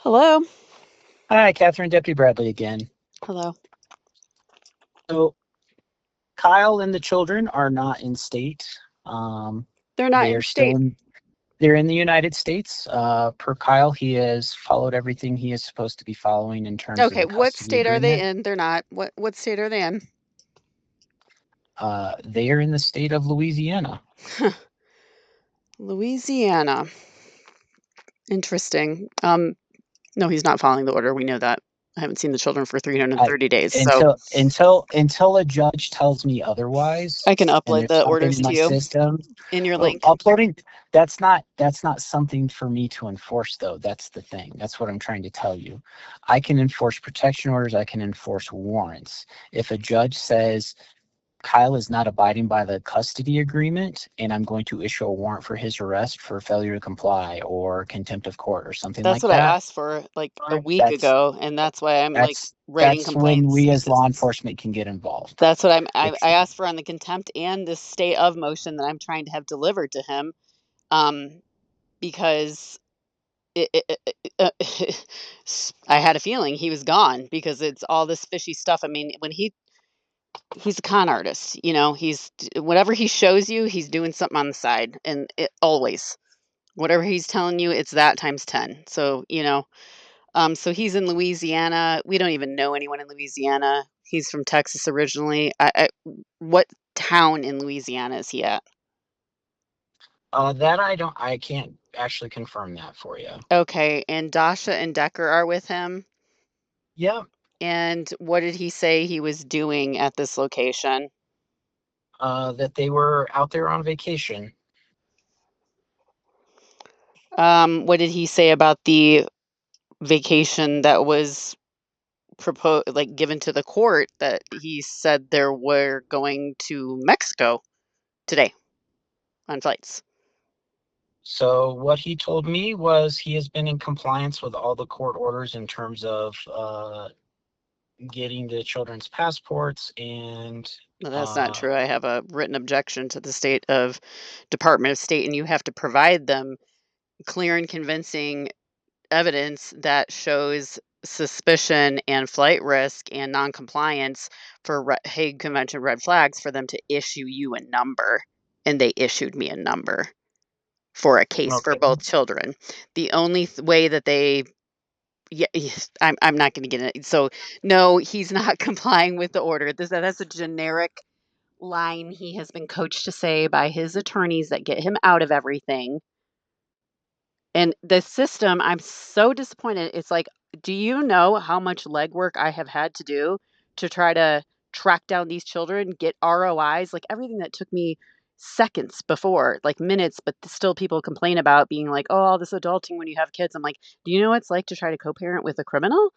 Hello. Hi, Catherine, Deputy Bradley again. Hello. So Kyle and the children are not in state. Um, They're not they in are still state. in. They're in the United States. Per Kyle, he has followed everything he is supposed to be following in terms of Okay, the what custody state are they agreement. in? They're not. What state are they in? They are in the state of Louisiana. Louisiana. Interesting. No, he's not following the order. We know that. I haven't seen the children for I 330 days, so until a judge tells me otherwise, I can and upload there's the something orders in to my you system. in your Well, link. uploading, that's not something for me to enforce, though. That's the thing. That's what I'm trying to tell you. I can enforce protection orders. I can enforce warrants. If a judge says Kyle is not abiding by the custody agreement, and I'm going to issue a warrant for his arrest for failure to comply or contempt of court or something That's like what I that, asked for like a week that's ago, and that's why I'm like that's writing that's when complaints we as because law enforcement can get involved. that's what I It's asked for on the contempt and the stay of motion that I'm trying to have delivered to him. Um, because I had a feeling he was gone because it's all this fishy stuff. I mean, when he's a con artist, he's whatever he shows you, he's doing something on the side, and always whatever he's telling you, it's that times 10. So so he's in Louisiana. We don't even know anyone in Louisiana. He's from Texas originally. What town in Louisiana is he at? that I can't actually confirm that for you. Okay, and Dasha and Decker are with him. Yeah, And what did he say he was doing at this location? that they were out there on vacation. What did he say about the vacation that was proposed, like given to the court, that he said they were going to Mexico today on flights? So what he told me was he has been in compliance with all the court orders in terms of getting the children's passports and No, that's not uh, true. I have a written objection to the state of Department of State, and you have to provide them clear and convincing evidence that shows suspicion and flight risk and noncompliance for Hague Convention red flags for them to issue you a number. And they issued me a number for a case for okay. both children. The only way that they, yeah, I'm not going to get it. So no, he's not complying with the order. That's a generic line he has been coached to say by his attorneys that get him out of everything. And the system, I'm so disappointed. It's like, do you know how much legwork I have had to do to try to track down these children, get ROIs, like everything that took me seconds before, like minutes, but still people complain about being like, oh, all this adulting when you have kids. I'm like, do you know what it's like to try to co-parent with a criminal?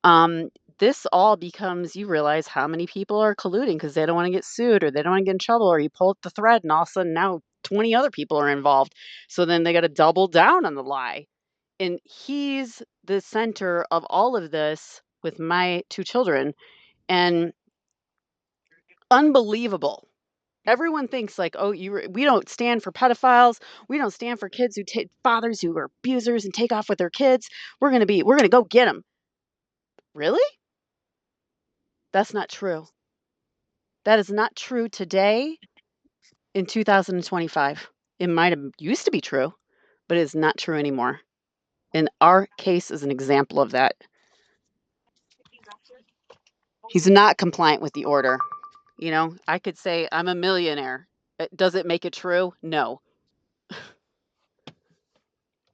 Um, this all becomes, you realize how many people are colluding because they don't want to get sued or they don't want to get in trouble, or you pull up the thread and all of a sudden now 20 other people are involved. So then they got to double down on the lie. And he's the center of all of this with my two children. And unbelievable. Everyone thinks like, oh, we don't stand for pedophiles. We don't stand for kids who take fathers who are abusers and take off with their kids. We're going to go get them. Really? That's not true. That is not true today in 2025. It might have used to be true, but it is not true anymore. And our case is an example of that. He's not compliant with the order. I could say I'm a millionaire. Does it make it true? No.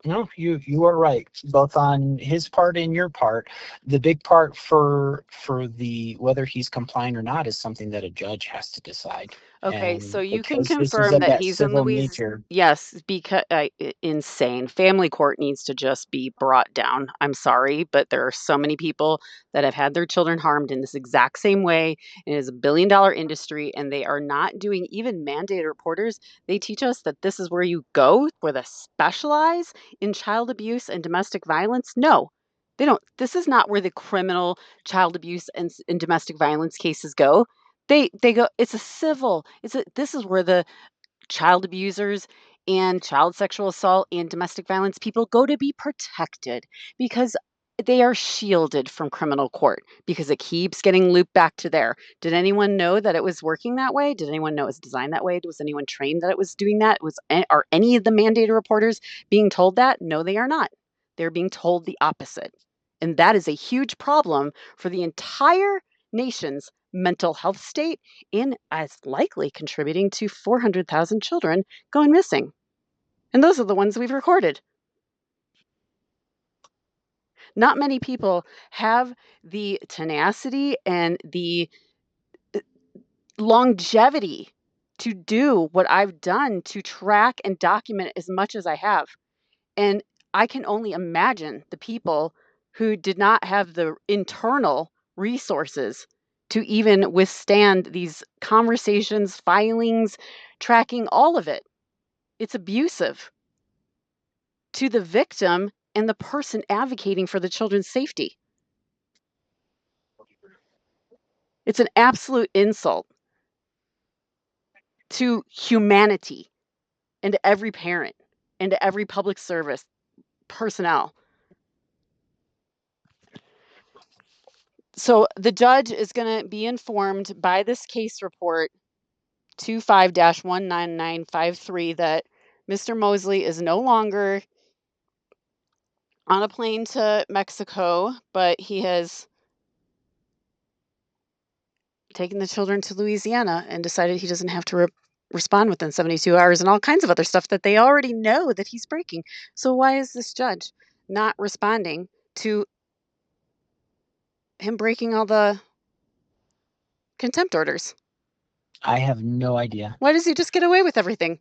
No, you are right, both on his part and your part. The big part for the whether he's complying or not is something that a judge has to decide. Okay, so And you can because this is confirm of that that he's in civil Louisiana. nature, Yes, because insane. Family court needs to just be brought down. I'm sorry, but there are so many people that have had their children harmed in this exact same way. It is a $1 billion industry, and they are not doing even mandated reporters. They teach us that this is where you go, where they specialize in child abuse and domestic violence. No, they don't. This is not where the criminal child abuse and domestic violence cases go. They go, it's a civil. This is where the child abusers and child sexual assault and domestic violence people go to be protected, because they are shielded from criminal court because it keeps getting looped back to there. Did anyone know that it was working that way? Did anyone know it was designed that way? Was anyone trained that it was doing that? Are any of the mandated reporters being told that? No, they are not. They're being told the opposite. And that is a huge problem for the entire nation's mental health state and as likely contributing to 400,000 children going missing. And those are the ones we've recorded. Not many people have the tenacity and the longevity to do what I've done to track and document as much as I have. And I can only imagine the people who did not have the internal resources to even withstand these conversations, filings, tracking all of it. It's abusive to the victim and the person advocating for the children's safety. It's an absolute insult to humanity and to every parent and to every public service personnel. So the judge is going to be informed by this case report 25-19953 that Mr. Mosley is no longer on a plane to Mexico, but he has taken the children to Louisiana and decided he doesn't have to respond within 72 hours and all kinds of other stuff that they already know that he's breaking. So why is this judge not responding to him breaking all the contempt orders? I have no idea. Why does he just get away with everything?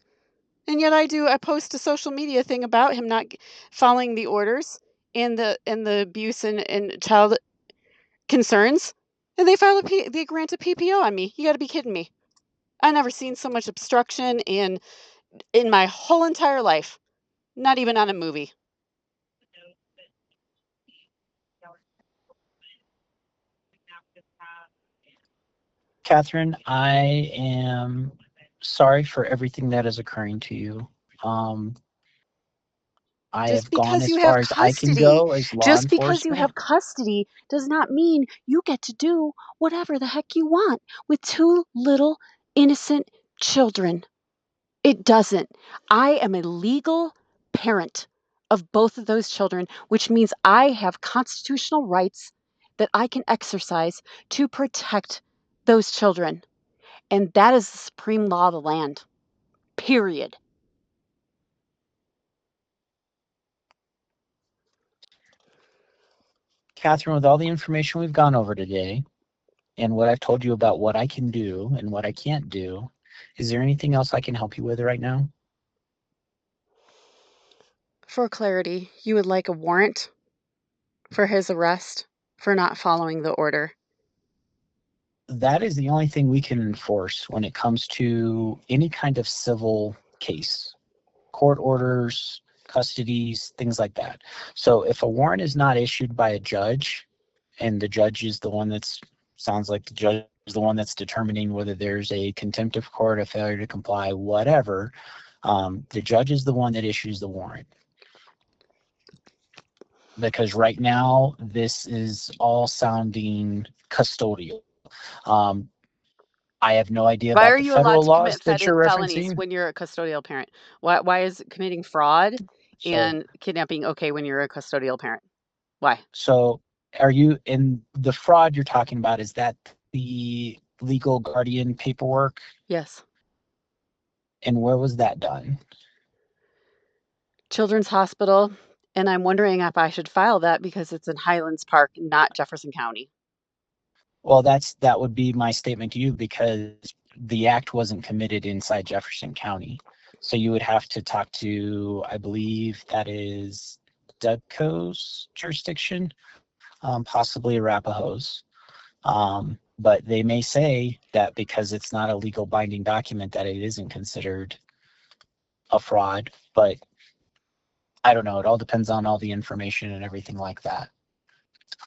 And yet I post a social media thing about him not following the orders and the abuse and child concerns, and they grant a PPO on me. You got to be kidding me. I've never seen so much obstruction in my whole entire life. Not even on a movie. Catherine, I am sorry for everything that is occurring to you. Um, I Just have gone because as you far have as I can custody, go as law just because you enforcement. have custody does not mean you get to do whatever the heck you want with two little innocent children. It doesn't. I am a legal parent of both of those children, which means I have constitutional rights that I can exercise to protect those children. And that is the supreme law of the land, period. Catherine, with all the information we've gone over today and what I've told you about what I can do and what I can't do, is there anything else I can help you with right now? For clarity, you would like a warrant for his arrest for not following the order. That is the only thing we can enforce when it comes to any kind of civil case, court orders, custodies, things like that. So if a warrant is not issued by a judge, and the judge is the one that's sounds like the judge is the one that's determining whether there's a contempt of court, a failure to comply, whatever, the judge is the one that issues the warrant. Because right now, this is all sounding custodial. Um, I have no idea Why about are the you allowed federal to commit laws that you're felonies referencing. when you're a custodial parent? Why is committing fraud So, and kidnapping okay when you're a custodial parent? Why? so are you in the fraud you're talking about? Is that the legal guardian paperwork? Yes. And where was that done? Children's Hospital, and I'm wondering if I should file that because it's in Highlands Park, not Jefferson County. Well, that would be my statement to you because the act wasn't committed inside Jefferson County. So you would have to talk to, I believe that is Dubco's jurisdiction, possibly Arapahoe's. But they may say that because it's not a legal binding document that it isn't considered a fraud. But I don't know. It all depends on all the information and everything like that.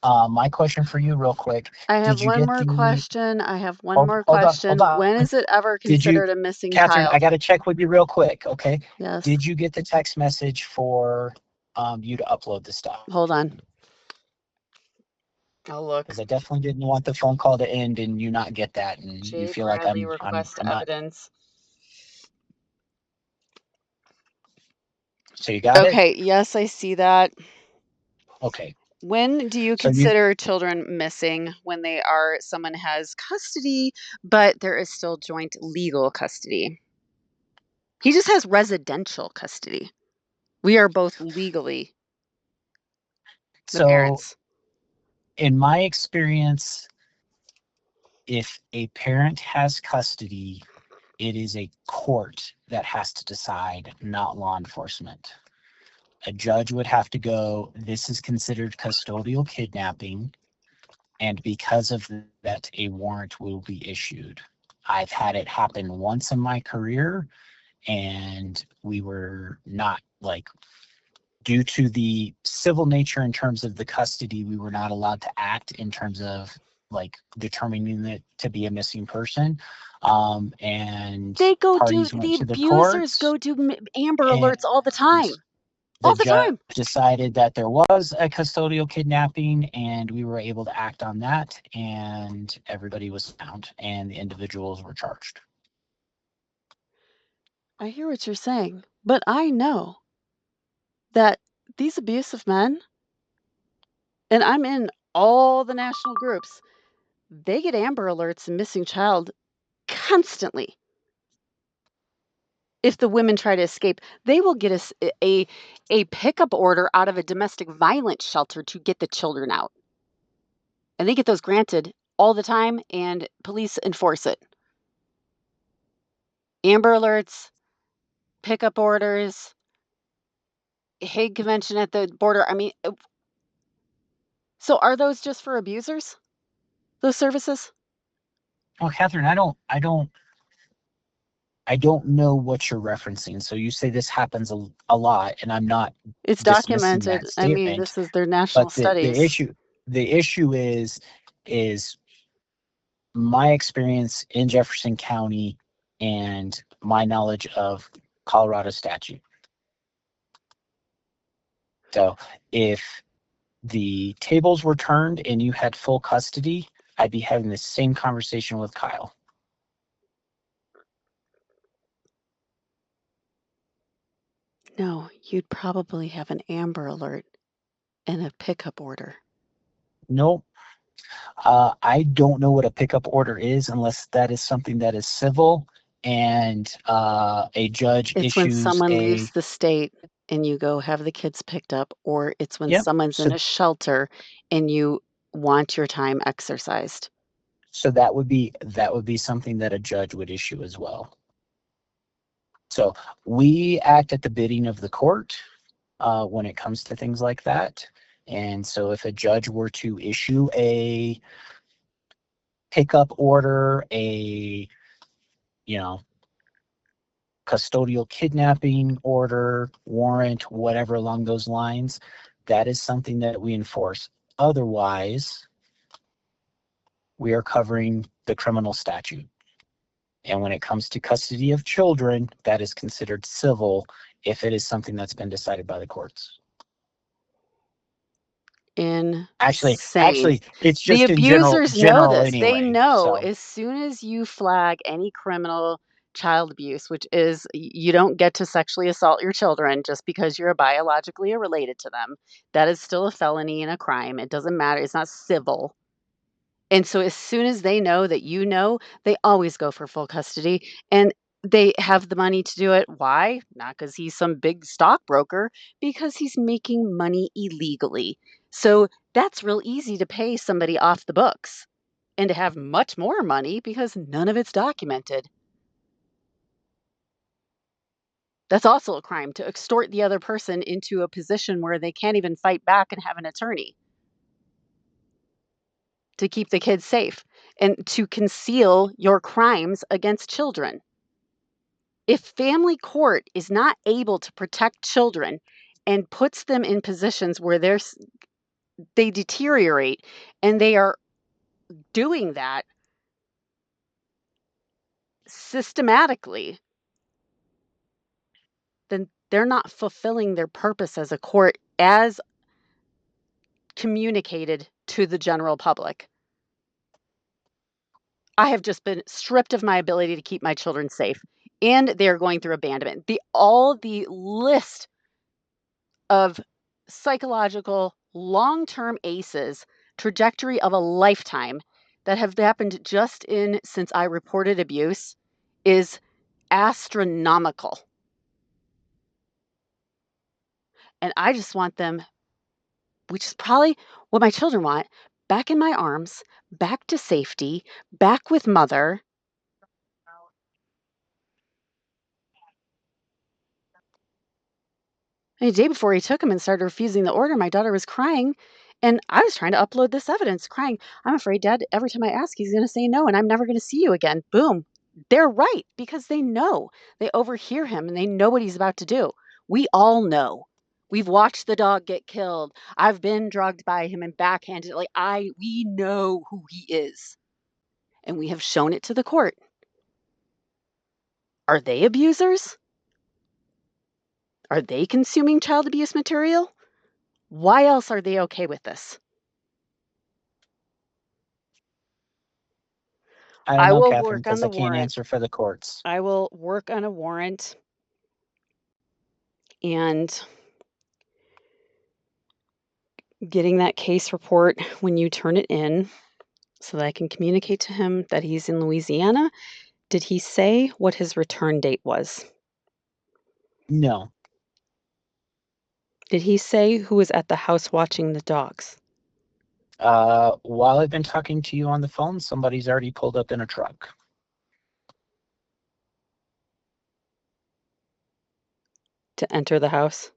My question for you, real quick, I have did you one get more the question. I have one hold more hold question. When on. is it ever Did you, considered a missing Catherine? I child? got to check with you real quick. Okay. Yes. Did you get the text message for you to upload the stuff? Hold on. I'll because look. I definitely didn't want the phone call to end and you not get that, and you J. feel like Bradley I'm request I'm not. evidence. So you got it? Okay, yes, I see that. Okay. When do you So you consider children missing? When they are someone has custody, but there is still joint legal custody. He just has residential custody. We are both legally the so parents. in my experience, if a parent has custody, it is a court that has to decide, not law enforcement. A judge would have to go, this is considered custodial kidnapping, and because of that, a warrant will be issued. I've had it happen once in my career, and we were not like, due to the civil nature in terms of the custody, we were not allowed to act in terms of like determining it to be a missing person. And They go do parties went the to the abusers courts, go do Amber and Alerts all the time. the All the judge time. decided that there was a custodial kidnapping, and we were able to act on that, and everybody was found, and the individuals were charged. I hear what you're saying, but I know that these abusive men, and I'm in all the national groups, they get Amber Alerts and missing child constantly. If the women try to escape, they will get a pickup order out of a domestic violence shelter to get the children out. And they get those granted all the time, and police enforce it. Amber Alerts, pickup orders, Hague Convention at the border. I mean, so are those just for abusers? Those services? Well, Catherine, I don't know what you're referencing. So you say this happens a lot, and I'm not It's dismissing that documented. I mean, statement. this is their national But the studies. issue is my experience in Jefferson County and my knowledge of Colorado statute. So if the tables were turned and you had full custody, I'd be having the same conversation with Kyle. No, you'd probably have an Amber Alert and a pickup order. Nope. I don't know what a pickup order is unless that is something that is civil, and a judge It's when issues someone leaves a. the state and you go have the kids picked up, or it's when Yep. someone's in So a shelter and you want your time exercised. that would be something that a judge would issue as well. So we act at the bidding of the court when it comes to things like that. And so if a judge were to issue a pickup order, a you know custodial kidnapping order, warrant, whatever along those lines, that is something that we enforce. Otherwise, we are covering the criminal statute. And when it comes to custody of children, that is considered civil if it is something that's been decided by the courts. Insane. Actually, it's The just in general abusers know general this. They anyway. know So as soon as you flag any criminal child abuse, which is you don't get to sexually assault your children just because you're biologically related to them. That is still a felony and a crime. It doesn't matter. It's not civil. And so as soon as they know that you know, they always go for full custody, and they have the money to do it. Why? Not because he's some big stockbroker, because he's making money illegally. So that's real easy to pay somebody off the books and to have much more money because none of it's documented. That's also a crime to extort the other person into a position where they can't even fight back and have an attorney to keep the kids safe and to conceal your crimes against children. If family court is not able to protect children and puts them in positions where they deteriorate and they are doing that systematically, then they're not fulfilling their purpose as a court as communicated to the general public. I have just been stripped of my ability to keep my children safe, and they're going through abandonment. The list of psychological long-term ACEs, trajectory of a lifetime, that have happened just in since I reported abuse is astronomical. And I just want them, which is probably what my children want, back in my arms, back to safety, back with mother. And the day before he took him and started refusing the order, my daughter was crying, and I was trying to upload this evidence, crying, "I'm afraid, Dad, every time I ask, he's gonna say no, and I'm never gonna see you again." Boom. They're right, because they know. They overhear him, and they know what he's about to do. We all know. We've watched the dog get killed. I've been drugged by him and backhanded. We know who he is, and we have shown it to the court. Are they abusers? Are they consuming child abuse material? Why else are they okay with this? I don't I know, will Catherine, work on because the I can't warrant. answer for the courts. I will work on a warrant and getting that case report when you turn it in so that I can communicate to him that he's in Louisiana. Did he say what his return date was? No. Did he say who was at the house watching the dogs? While I've been talking to you on the phone, somebody's already pulled up in a truck. To enter the house?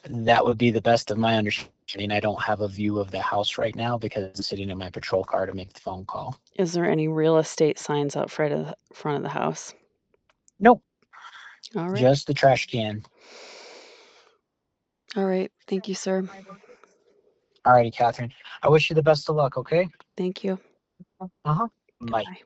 That would be the best of my understanding. I don't have a view of the house right now because I'm sitting in my patrol car to make the phone call. Is there any real estate signs out front of the house? Nope, All right. just the trash can. All right. Thank you, sir. Alrighty, Catherine. I wish you the best of luck, okay? Thank you. Uh-huh. Bye. Goodbye.